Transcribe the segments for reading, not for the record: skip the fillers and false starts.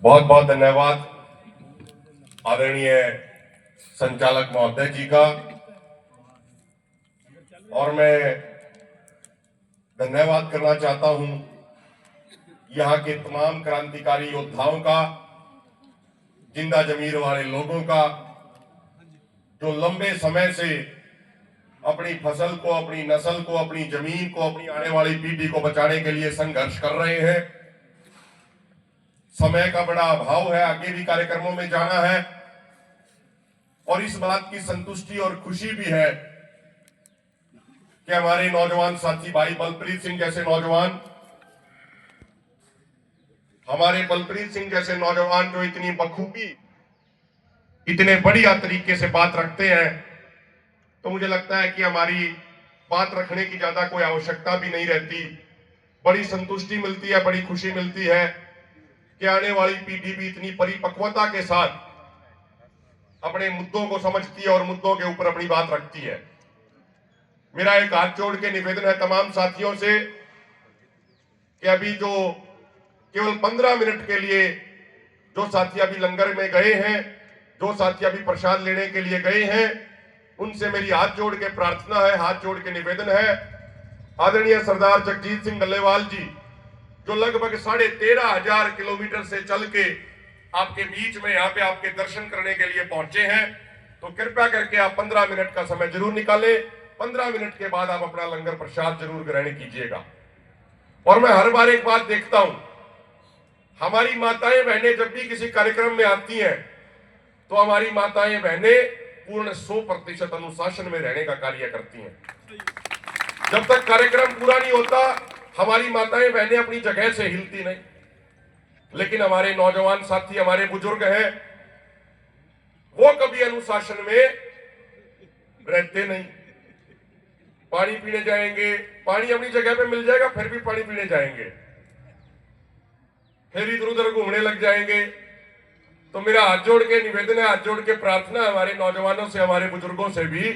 बहुत बहुत धन्यवाद आदरणीय संचालक महोदय जी का। और मैं धन्यवाद करना चाहता हूं यहाँ के तमाम क्रांतिकारी योद्धाओं का, जिंदा जमीर वाले लोगों का, जो लंबे समय से अपनी फसल को, अपनी नस्ल को, अपनी जमीन को, अपनी आने वाली पीढ़ी को बचाने के लिए संघर्ष कर रहे हैं। समय का बड़ा अभाव है, आगे भी कार्यक्रमों में जाना है और इस बात की संतुष्टि और खुशी भी है कि हमारे नौजवान साथी भाई बलप्रीत सिंह जैसे नौजवान, हमारे बलप्रीत सिंह जैसे नौजवान जो इतनी बखूबी, इतने बढ़िया तरीके से बात रखते हैं, तो मुझे लगता है कि हमारी बात रखने की ज्यादा कोई आवश्यकता भी नहीं रहती। बड़ी संतुष्टि मिलती है, बड़ी खुशी मिलती है कि आने वाली पीढ़ी भी इतनी परिपक्वता के साथ अपने मुद्दों को समझती है और मुद्दों के ऊपर अपनी बात रखती है। मेरा एक हाथ जोड़ के निवेदन है तमाम साथियों से कि अभी जो केवल 15 मिनट के लिए जो साथी अभी लंगर में गए हैं, जो साथी अभी प्रसाद लेने के लिए गए हैं, उनसे मेरी हाथ जोड़ के प्रार्थना है, हाथ जोड़ के निवेदन है। आदरणीय सरदार जगजीत सिंह डल्लेवाल जी जो लगभग 13,500 किलोमीटर से चल के आपके बीच में यहाँ पे आपके दर्शन करने के लिए पहुंचे हैं, तो कृपया करके आप 15 मिनट का समय जरूर निकालें। 15 मिनट के बाद आप अपना लंगर प्रसाद जरूर ग्रहण कीजिएगा। और मैं हर बार एक बात देखता हूं, हमारी माताएं बहनें जब भी किसी कार्यक्रम में आती हैं तो हमारी माताएं बहनें पूर्ण 100% अनुशासन में रहने का कार्य करती हैं। जब तक कार्यक्रम पूरा नहीं होता हमारी माताएं बहनें अपनी जगह से हिलती नहीं। लेकिन हमारे नौजवान साथी, हमारे बुजुर्ग हैं, वो कभी अनुशासन में रहते नहीं। पानी पीने जाएंगे, पानी अपनी जगह पे मिल जाएगा, फिर भी पानी पीने जाएंगे, फिर इधर उधर घूमने लग जाएंगे। तो मेरा हाथ जोड़ के निवेदन है, हाथ जोड़ के प्रार्थना है हमारे नौजवानों से, हमारे बुजुर्गों से भी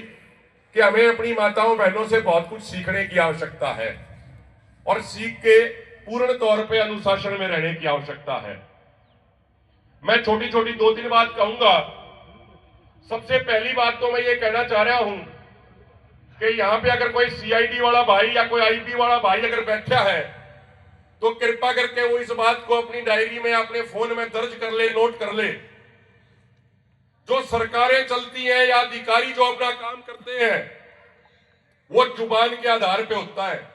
कि हमें अपनी माताओं बहनों से बहुत कुछ सीखने की आवश्यकता है और सीख के पूर्ण तौर पे अनुशासन में रहने की आवश्यकता है। मैं छोटी छोटी 2-3 बात कहूंगा। सबसे पहली बात तो मैं ये कहना चाह रहा हूं कि यहां पे अगर कोई सीआईडी वाला भाई या कोई आईबी वाला भाई अगर बैठा है तो कृपा करके वो इस बात को अपनी डायरी में, अपने फोन में दर्ज कर ले, नोट कर ले। जो सरकारें चलती हैं या अधिकारी जो अपना काम करते हैं वो जुबान के आधार पे होता है।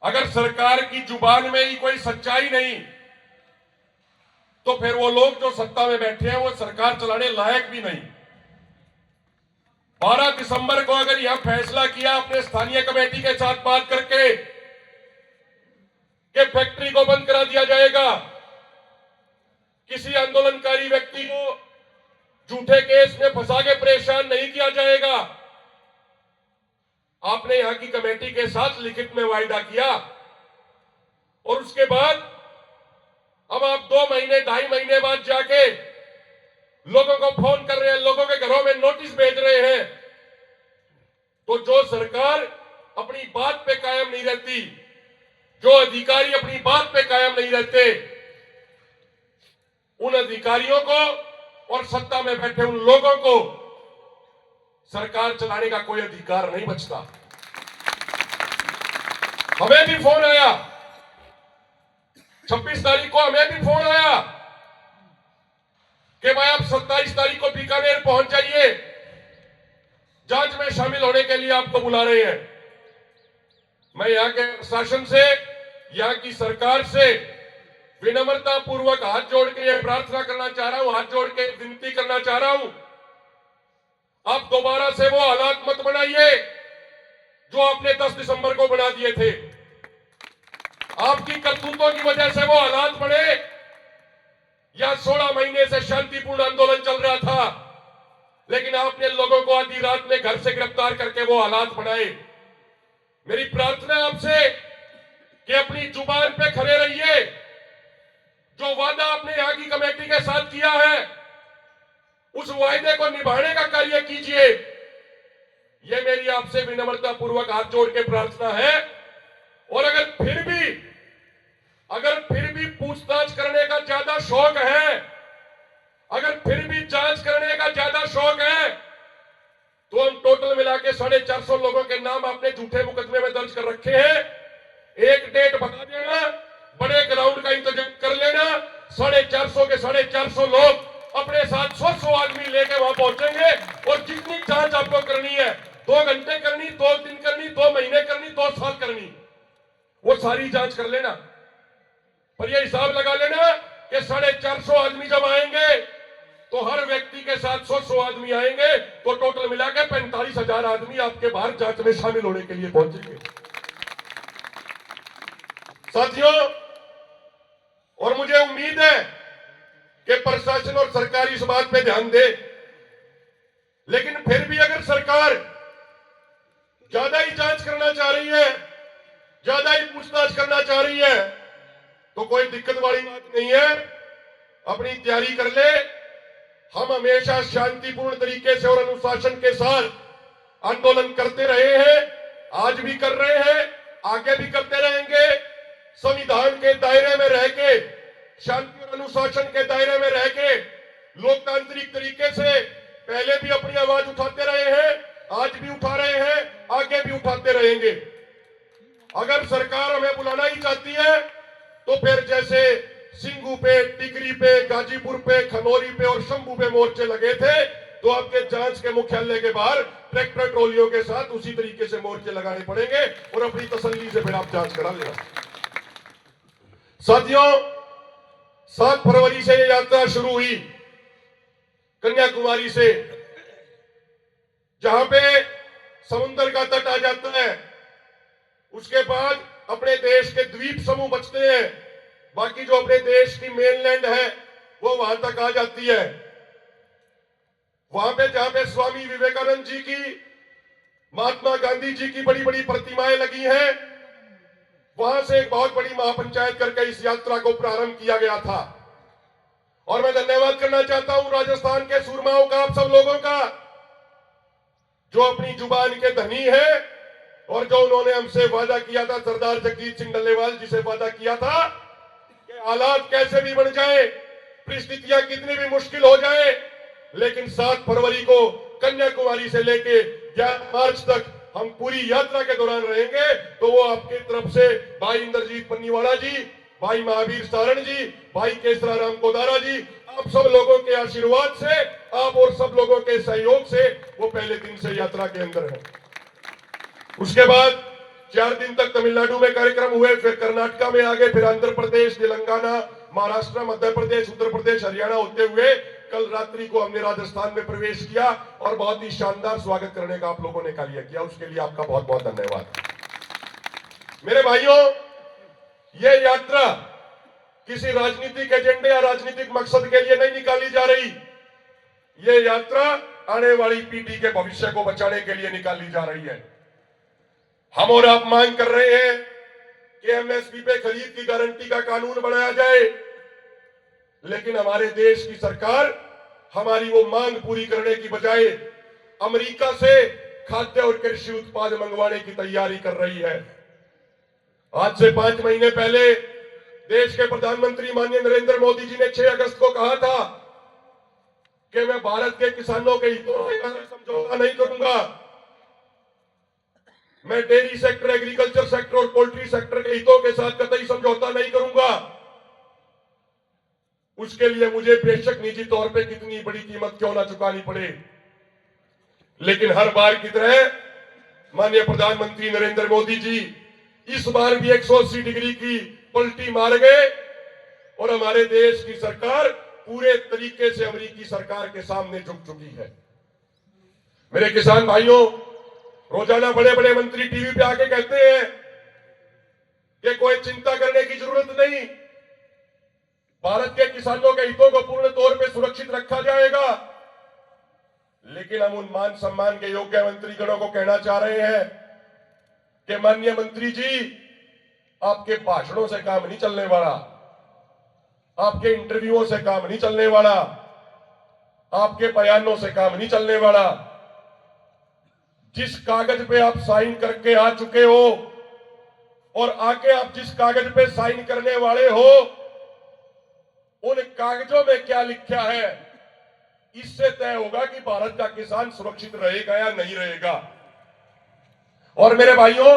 अगर सरकार की जुबान में ही कोई सच्चाई नहीं तो फिर वो लोग जो सत्ता में बैठे हैं वो सरकार चलाने लायक भी नहीं। 12 दिसंबर को अगर यह फैसला किया अपने स्थानीय कमेटी के साथ बात करके कि फैक्ट्री को बंद करा दिया जाएगा, किसी आंदोलनकारी व्यक्ति को झूठे केस में फंसा के परेशान नहीं किया जाएगा, आपने यहां की कमेटी के साथ लिखित में वायदा किया और उसके बाद अब आप 2 महीने 2.5 महीने बाद जाके लोगों को फोन कर रहे हैं, लोगों के घरों में नोटिस भेज रहे हैं। तो जो सरकार अपनी बात पे कायम नहीं रहती, जो अधिकारी अपनी बात पे कायम नहीं रहते, उन अधिकारियों को और सत्ता में बैठे उन लोगों को सरकार चलाने का कोई अधिकार नहीं बचता। हमें भी फोन आया 26 तारीख को, हमें भी फोन आया कि भाई आप 27 तारीख को बीकानेर पहुंच जाइए, जांच में शामिल होने के लिए आपको बुला रहे हैं। मैं यहां के प्रशासन से, यहां की सरकार से विनम्रता पूर्वक हाथ जोड़ के यह प्रार्थना करना चाह रहा हूं, हाथ जोड़ के विनती करना चाह रहा हूं, आप दोबारा से वो हालात मत बनाइए जो आपने 10 दिसंबर को बना दिए थे। आपकी करतूतों की वजह से वो हालात बने। या 16 महीने से शांतिपूर्ण आंदोलन चल रहा था, लेकिन आपने लोगों को आधी रात में घर से गिरफ्तार करके वो हालात बनाए। मेरी प्रार्थना है आपसे कि अपनी जुबान पे खड़े रहिए। जो वादा आपने यहां की कमेटी के साथ किया है उस वायदे को निभाने का कार्य कीजिए। यह मेरी आपसे विनम्रता पूर्वक हाथ जोड़ के प्रार्थना है। और अगर फिर भी पूछताछ करने का ज्यादा शौक है, अगर फिर भी जांच करने का ज्यादा शौक है, तो हम टोटल मिला के 450 लोगों के नाम आपने झूठे मुकदमे में दर्ज कर रखे हैं। एक डेट बता देना, बड़े ग्राउंड का इंतजाम कर लेना, 450 के 450 लोग अपने साथ 100 आदमी लेके वहां पहुंचेंगे और जितनी जांच आपको करनी है, 2 घंटे करनी, 2 दिन करनी, 2 महीने करनी, 2 साल करनी, वो सारी जांच कर लेना। पर ये हिसाब लगा लेना कि 450 आदमी जब आएंगे तो हर व्यक्ति के साथ 100 आदमी आएंगे, तो टोटल मिलाकर 45,000 आदमी आपके बाहर जांच में शामिल होने के लिए पहुंचेंगे। साथियों, और मुझे उम्मीद है कि प्रशासन और सरकार इस बात पे ध्यान दे, लेकिन फिर भी अगर सरकार ज्यादा ही जांच करना चाह रही है, ज्यादा ही पूछताछ करना चाह रही है, तो कोई दिक्कत वाली बात नहीं है, अपनी तैयारी कर ले। हम हमेशा शांतिपूर्ण तरीके से और अनुशासन के साथ आंदोलन करते रहे हैं, आज भी कर रहे हैं, आगे भी करते रहेंगे। संविधान के दायरे में रह के, शांति और अनुशासन के दायरे में रह के, लोकतांत्रिक तरीके से पहले भी अपनी आवाज उठाते रहे हैं, आज भी उठा रहे हैं, आगे भी उठाते रहेंगे। अगर सरकार हमें बुलाना ही चाहती है तो फिर जैसे सिंगू पे, टिकरी पे, गाजीपुर पे, खनौरी पे और शंभू पे मोर्चे लगे थे, तो आपके जांच के मुख्यालय के बाहर ट्रैक्टर ट्रॉलियों के साथ उसी तरीके से मोर्चे लगाने पड़ेंगे और अपनी तसल्ली से फिर आप जांच करा लेना। साथियों, 7 फरवरी से यह यात्रा शुरू हुई कन्याकुमारी से, जहां पे समुद्र का तट आ जाता है, उसके बाद अपने देश के द्वीप समूह बचते हैं, बाकी जो अपने देश की मेनलैंड है वो वहां तक आ जाती है। वहां पे जहां पे स्वामी विवेकानंद जी की, महात्मा गांधी जी की बड़ी बड़ी प्रतिमाएं लगी हैं, वहां से एक बहुत बड़ी महापंचायत करके इस यात्रा को प्रारंभ किया गया था। और मैं धन्यवाद करना चाहता हूं राजस्थान के सूरमाओं का, आप सब लोगों का, जो अपनी जुबान के धनी है और जो उन्होंने हमसे वादा किया था, सरदार जगजीत सिंह डल्लेवाल जी से वादा किया था कि हालात कैसे भी बन जाए, परिस्थितियां कितनी भी मुश्किल हो जाए, लेकिन 7 फरवरी को कन्याकुमारी से लेके 11 मार्च तक हम पूरी यात्रा के दौरान रहेंगे। तो वो आपकी तरफ से भाई इंद्रजीत पन्नीवाला जी, भाई महावीर सारण जी, भाई केसराराम कोदारा जी, आप सब लोगों के आशीर्वाद से, आप और सब लोगों के सहयोग से वो पहले दिन से यात्रा के अंदर है। उसके बाद 4 दिन तक तमिलनाडु में कार्यक्रम हुए, फिर कर्नाटका में आगे, फिर आंध्र प्रदेश, तेलंगाना, महाराष्ट्र, मध्य प्रदेश, उत्तर प्रदेश, हरियाणा होते हुए कल रात्रि को हमने राजस्थान में प्रवेश किया और बहुत ही शानदार स्वागत करने का आप लोगों ने कार्य किया, उसके लिए आपका बहुत बहुत धन्यवाद। मेरे भाइयों, यह यात्रा किसी राजनीतिक एजेंडे या राजनीतिक मकसद के लिए नहीं निकाली जा रही, यह यात्रा आने वाली पीढ़ी के भविष्य को बचाने के लिए निकाली जा रही है। हम और आप मांग कर रहे हैं कि एमएसपी पे खरीद की गारंटी का कानून बनाया जाए, लेकिन हमारे देश की सरकार हमारी वो मांग पूरी करने की बजाय अमेरिका से खाद्य और कृषि उत्पाद मंगवाने की तैयारी कर रही है। आज से 5 महीने पहले देश के प्रधानमंत्री माननीय नरेंद्र मोदी जी ने 6 अगस्त को कहा था कि मैं भारत के किसानों के हितों से समझौता नहीं करूंगा, मैं डेयरी सेक्टर, एग्रीकल्चर सेक्टर और पोल्ट्री सेक्टर के हितों के साथ कतई समझौता नहीं करूंगा। उसके लिए मुझे बेशक निजी तौर पे कितनी बड़ी कीमत क्यों ना चुकानी पड़े, लेकिन हर बार की तरह माननीय प्रधानमंत्री नरेंद्र मोदी जी इस बार भी 180 डिग्री की पलटी मार गए और हमारे देश की सरकार पूरे तरीके से अमेरिकी सरकार के सामने झुक चुकी है। मेरे किसान भाइयों, रोजाना बड़े बड़े मंत्री टीवी पे आके कहते हैं कि कोई चिंता करने की जरूरत नहीं, भारत के किसानों के हितों को पूर्ण तौर पे सुरक्षित रखा जाएगा। लेकिन हम उन मान सम्मान के योग्य मंत्रीगणों को कहना चाह रहे हैं कि माननीय मंत्री जी, आपके भाषणों से काम नहीं चलने वाला, आपके इंटरव्यूओं से काम नहीं चलने वाला, आपके बयानों से काम नहीं चलने वाला। जिस कागज पे आप साइन करके आ चुके हो और आके आप जिस कागज पे साइन करने वाले हो, उन कागजों में क्या लिखा है, इससे तय होगा कि भारत का किसान सुरक्षित रहेगा या नहीं रहेगा। और मेरे भाइयों,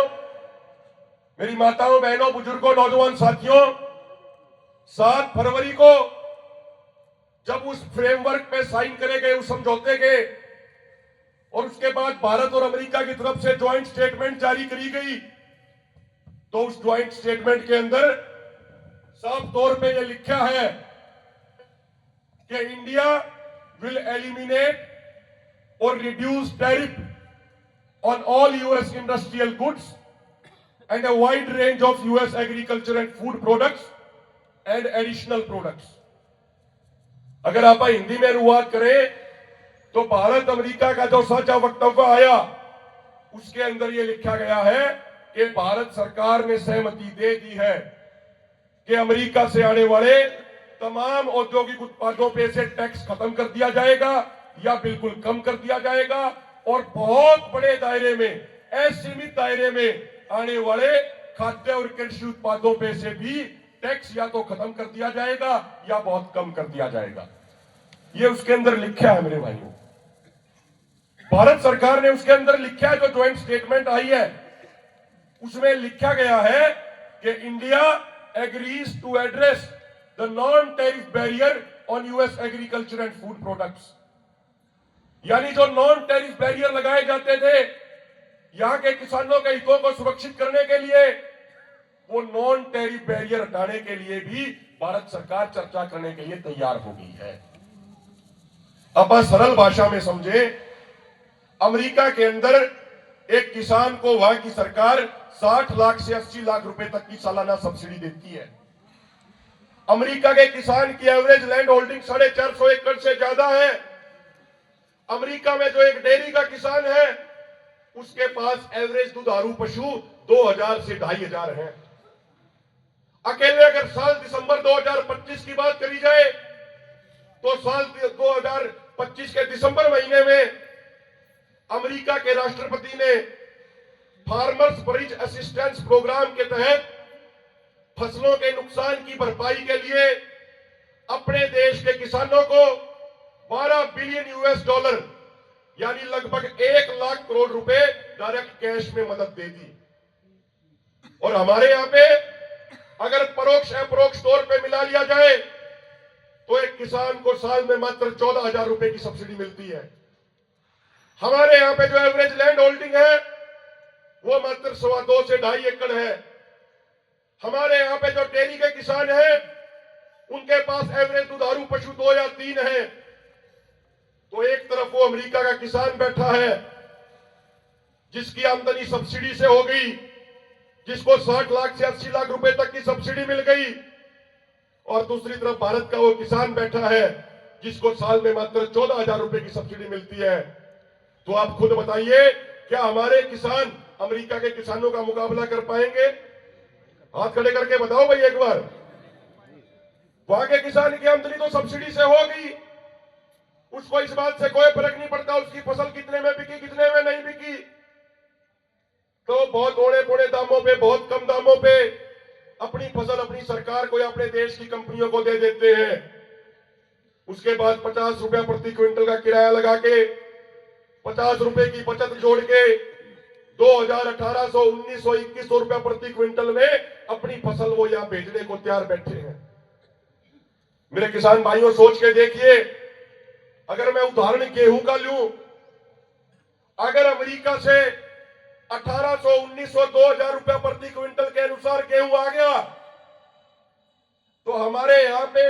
मेरी माताओं, बहनों, बुजुर्गों, नौजवान साथियों, 7 फरवरी को जब उस फ्रेमवर्क पे साइन करे गए, उस समझौते के, और उसके बाद भारत और अमेरिका की तरफ से ज्वाइंट स्टेटमेंट जारी करी गई, तो उस ज्वाइंट स्टेटमेंट के अंदर साफ तौर पे यह लिखा है कि इंडिया विल एलिमिनेट और reduce tariff on all US industrial goods and a wide range of US agriculture and food products and additional products। अगर आप हिंदी में अनुवाद करें तो भारत अमेरिका का जो साझा वक्तव्य आया उसके अंदर यह लिखा गया है कि भारत सरकार ने सहमति दे दी है कि अमेरिका से आने वाले तमाम औद्योगिक उत्पादों पे से टैक्स खत्म कर दिया जाएगा या बिल्कुल कम कर दिया जाएगा, और बहुत बड़े दायरे में, असीमित दायरे में आने वाले खाद्य और कृषि उत्पादों पे से भी टैक्स या तो खत्म कर दिया जाएगा या बहुत कम कर दिया जाएगा। ये उसके अंदर लिखा है मेरे भाइयों। भारत सरकार ने उसके अंदर लिखा है, जो ज्वाइंट स्टेटमेंट आई है उसमें लिखा गया है कि India agrees to address the non tariff barrier on US agriculture and food products. यानी जो नॉन टैरिफ बैरियर लगाए जाते थे यहां के किसानों के हितों को सुरक्षित करने के लिए, वो नॉन टैरिफ बैरियर हटाने के लिए भी भारत सरकार चर्चा करने के लिए तैयार हो गई है। अब सरल भाषा में समझे, अमेरिका के अंदर एक किसान को वहां की सरकार 60 लाख से 80 लाख रुपए तक की सालाना सब्सिडी देती है। अमेरिका के किसान की एवरेज लैंड होल्डिंग 450 एकड़ से ज्यादा है। अमेरिका में जो एक डेयरी का किसान है उसके पास एवरेज दुधारू पशु 2000 से 2500 हैं। अकेले अगर साल दिसंबर 2025 की बात करी जाए तो साल 2025 के दिसंबर महीने में अमेरिका के राष्ट्रपति ने फार्मर्स ब्रिज असिस्टेंस प्रोग्राम के तहत फसलों के नुकसान की भरपाई के लिए अपने देश के किसानों को 12 बिलियन यूएस डॉलर यानी लगभग 1 लाख करोड़ रुपए डायरेक्ट कैश में मदद दे दी। और हमारे यहां पे अगर परोक्ष अपरोक्ष तौर पे मिला लिया जाए तो एक किसान को साल में मात्र 14,000 रुपए की सब्सिडी मिलती है। हमारे यहां पे जो एवरेज लैंड होल्डिंग है वो मात्र 2.25 से 2.5 एकड़ है। हमारे यहां पे जो डेयरी के किसान हैं उनके पास एवरेज दुधारू पशु 2 या 3 है। तो एक तरफ वो अमेरिका का किसान बैठा है जिसकी आमदनी सब्सिडी से हो गई, जिसको 60 लाख से 80 लाख रुपए तक की सब्सिडी मिल गई, और दूसरी तरफ भारत का वो किसान बैठा है जिसको साल में मात्र 14,000 रुपए की सब्सिडी मिलती है। तो आप खुद बताइए, क्या हमारे किसान अमेरिका के किसानों का मुकाबला कर पाएंगे? हाथ खड़े करके बताओ भाई एक बार। वहां के किसान की आमदनी तो सब्सिडी से हो गई, उसको इस बात से कोई फर्क नहीं पड़ता उसकी फसल कितने में बिकी कितने में नहीं बिकी। तो बहुत थोड़े थोड़े दामों पे, बहुत कम दामों पे अपनी फसल अपनी सरकार को या अपने देश की कंपनियों को दे देते हैं। उसके बाद 50 रुपया प्रति क्विंटल का किराया लगा के 50 रुपए की बचत जोड़ के 2,1800, 1,900, 2,100 रुपया प्रति क्विंटल में अपनी फसल वो यहां बेचने को तैयार बैठे हैं। मेरे किसान भाइयों, सोच के देखिए, अगर मैं उदाहरण गेहूं का लूं, अगर अमेरिका से 1,800, 1,900, 2,000 रुपया प्रति क्विंटल के अनुसार गेहूं आ गया तो हमारे यहां पे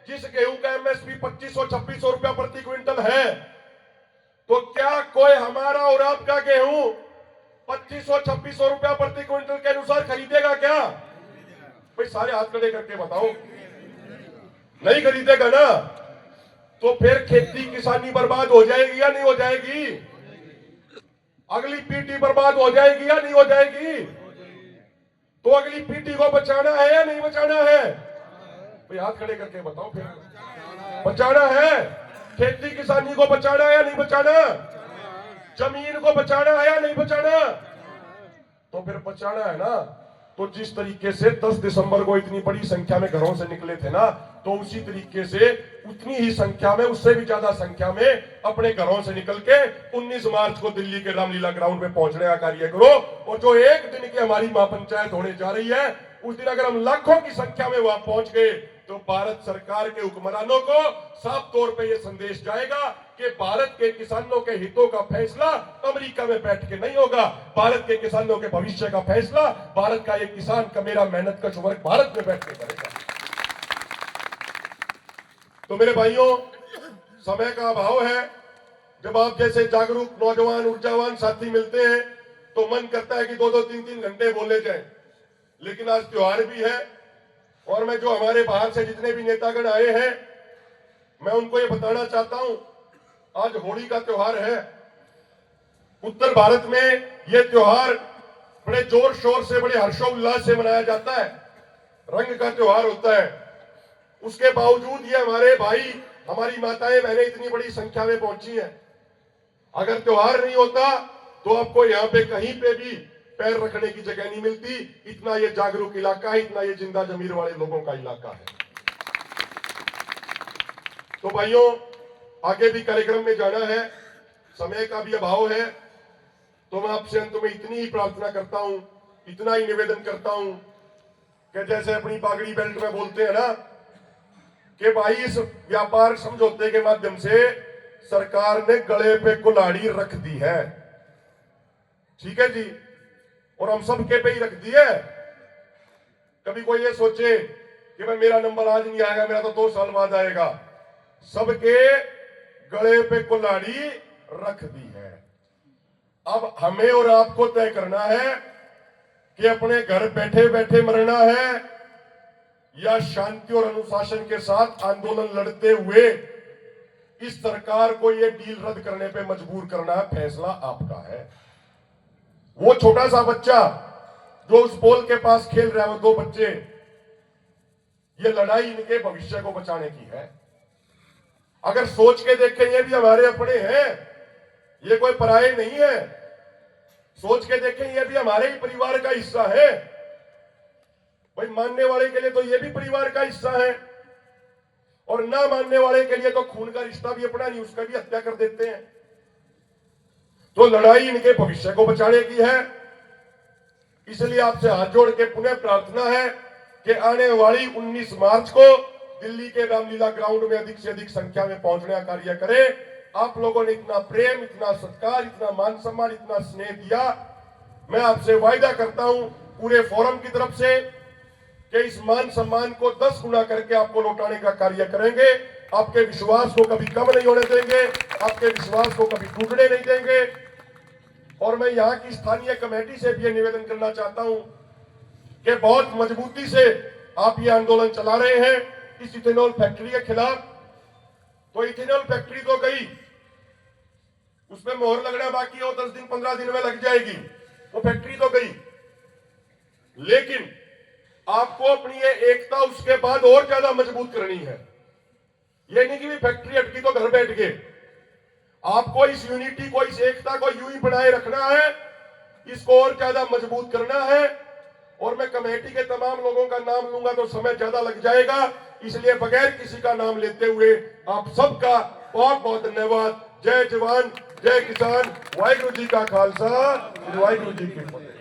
जिस गेहूं का एमएसपी 2,500, 2,600 रुपया प्रति क्विंटल है, तो क्या कोई हमारा और आपका गेहूं 2,500, 2,600 रुपया प्रति क्विंटल के अनुसार खरीदेगा क्या? भाई सारे हाथ खड़े करके बताओ, नहीं खरीदेगा ना। तो फिर खेती किसानी बर्बाद हो जाएगी या नहीं हो जाएगी? अगली पीढ़ी बर्बाद हो जाएगी या नहीं हो जाएगी? तो अगली पीढ़ी को बचाना है या नहीं बचाना है? भाई हाथ खड़े करके बताओ, फिर बचाना है। खेती किसानी को बचाना है या नहीं बचाना? जमीन को बचाना है या नहीं बचाना? तो फिर बचाना है ना, तो जिस तरीके से 10 दिसंबर को इतनी बड़ी संख्या में घरों से निकले थे ना, तो उसी तरीके से उतनी ही संख्या में, उससे भी ज्यादा संख्या में अपने घरों से निकल के 19 मार्च को दिल्ली के रामलीला ग्राउंड में पहुंचने का कार्य करो। और जो एक दिन की हमारी महापंचायत होने जा रही है, उस दिन अगर हम लाखों की संख्या में वहां पहुंच गए, तो भारत सरकार के हुक्मरानों को साफ तौर पे यह संदेश जाएगा कि भारत के किसानों के हितों का फैसला अमेरिका में बैठ के नहीं होगा। भारत के किसानों के भविष्य का फैसला भारत का एक किसान का, मेरा मेहनत का वर्ग भारत में बैठ के करेगा। तो मेरे भाइयों, समय का अभाव है। जब आप जैसे जागरूक नौजवान ऊर्जावान साथी मिलते हैं तो मन करता है कि 2-2 3-3 घंटे बोले जाए, लेकिन आज त्योहार भी है। और मैं जो हमारे बाहर से जितने भी नेतागण आए हैं, मैं उनको ये बताना चाहता हूं, आज होली का त्योहार है। उत्तर भारत में यह त्योहार बड़े जोर शोर से, बड़े हर्षोल्लास से मनाया जाता है, रंग का त्योहार होता है। उसके बावजूद ये हमारे भाई, हमारी माताएं बहनें इतनी बड़ी संख्या में पहुंची हैं। अगर त्योहार नहीं होता तो आपको यहां पे कहीं पे भी पैर रखने की जगह नहीं मिलती। इतना ये जागरूक इलाका है, इतना ये जिंदा जमीर वाले लोगों का इलाका है। तो भाइयों, आगे भी कार्यक्रम में जाना है, समय का भी अभाव है। तो मैं आपसे अंत में इतनी ही प्रार्थना करता हूं, इतना ही निवेदन करता हूं कि जैसे अपनी पागड़ी बेल्ट में बोलते हैं ना कि भाई इस व्यापार समझौते के माध्यम से सरकार ने गले पे कुल्हाड़ी रख दी है, ठीक है जी, और हम सबके पे ही रख दी है। कभी कोई ये सोचे कि भाई मेरा नंबर आज नहीं आएगा, मेरा तो 2 साल बाद आएगा। सबके गले पे कुल्हाड़ी रख दी है। अब हमें और आपको तय करना है कि अपने घर बैठे बैठे मरना है या शांति और अनुशासन के साथ आंदोलन लड़ते हुए इस सरकार को यह डील रद्द करने पे मजबूर करना है। फैसला आपका है। वो छोटा सा बच्चा जो उस पोल के पास खेल रहा है, वो 2 बच्चे, ये लड़ाई इनके भविष्य को बचाने की है। अगर सोच के देखें, ये भी हमारे अपने हैं, ये कोई पराये नहीं है। सोच के देखें, ये भी हमारे ही परिवार का हिस्सा है। भाई मानने वाले के लिए तो ये भी परिवार का हिस्सा है, और ना मानने वाले के लिए तो खून का रिश्ता भी अपना नहीं, उसका भी हत्या कर देते हैं। तो लड़ाई इनके भविष्य को बचाने की है। इसलिए आपसे हाथ जोड़ के पुनः प्रार्थना है कि आने वाली 19 मार्च को दिल्ली के रामलीला ग्राउंड में अधिक से अधिक संख्या में पहुंचने का कार्य करें। आप लोगों ने इतना प्रेम, इतना सत्कार, इतना मान सम्मान, इतना स्नेह दिया। मैं आपसे वायदा करता हूं पूरे फोरम की तरफ से कि इस मान सम्मान को 10 गुना करके आपको लौटाने का कार्य करेंगे। आपके विश्वास को कभी कम नहीं होने देंगे, आपके विश्वास को कभी टूटने नहीं देंगे। और मैं यहाँ की स्थानीय कमेटी से भी निवेदन करना चाहता हूं कि बहुत मजबूती से आप ये आंदोलन चला रहे हैं इस इथेनॉल फैक्ट्री के खिलाफ। तो इथेनॉल फैक्ट्री तो गई, उसमें मोहर लगना बाकी है, 10 दिन 15 दिन में लग जाएगी। वो फैक्ट्री तो गई, लेकिन आपको अपनी ये एकता उसके बाद और ज्यादा मजबूत करनी है। ये नहीं कि भी फैक्ट्री अटकी तो घर बैठ गए। आपको इस यूनिटी को, इस एकता को यूं ही बनाए रखना है, इसको और ज्यादा मजबूत करना है। और मैं कमेटी के तमाम लोगों का नाम लूंगा तो समय ज्यादा लग जाएगा, इसलिए बगैर किसी का नाम लेते हुए आप सबका बहुत बहुत धन्यवाद। जय जवान, जय किसान, वाहिगुरु जी का खालसा, वाहिगुरु जी की फतेह।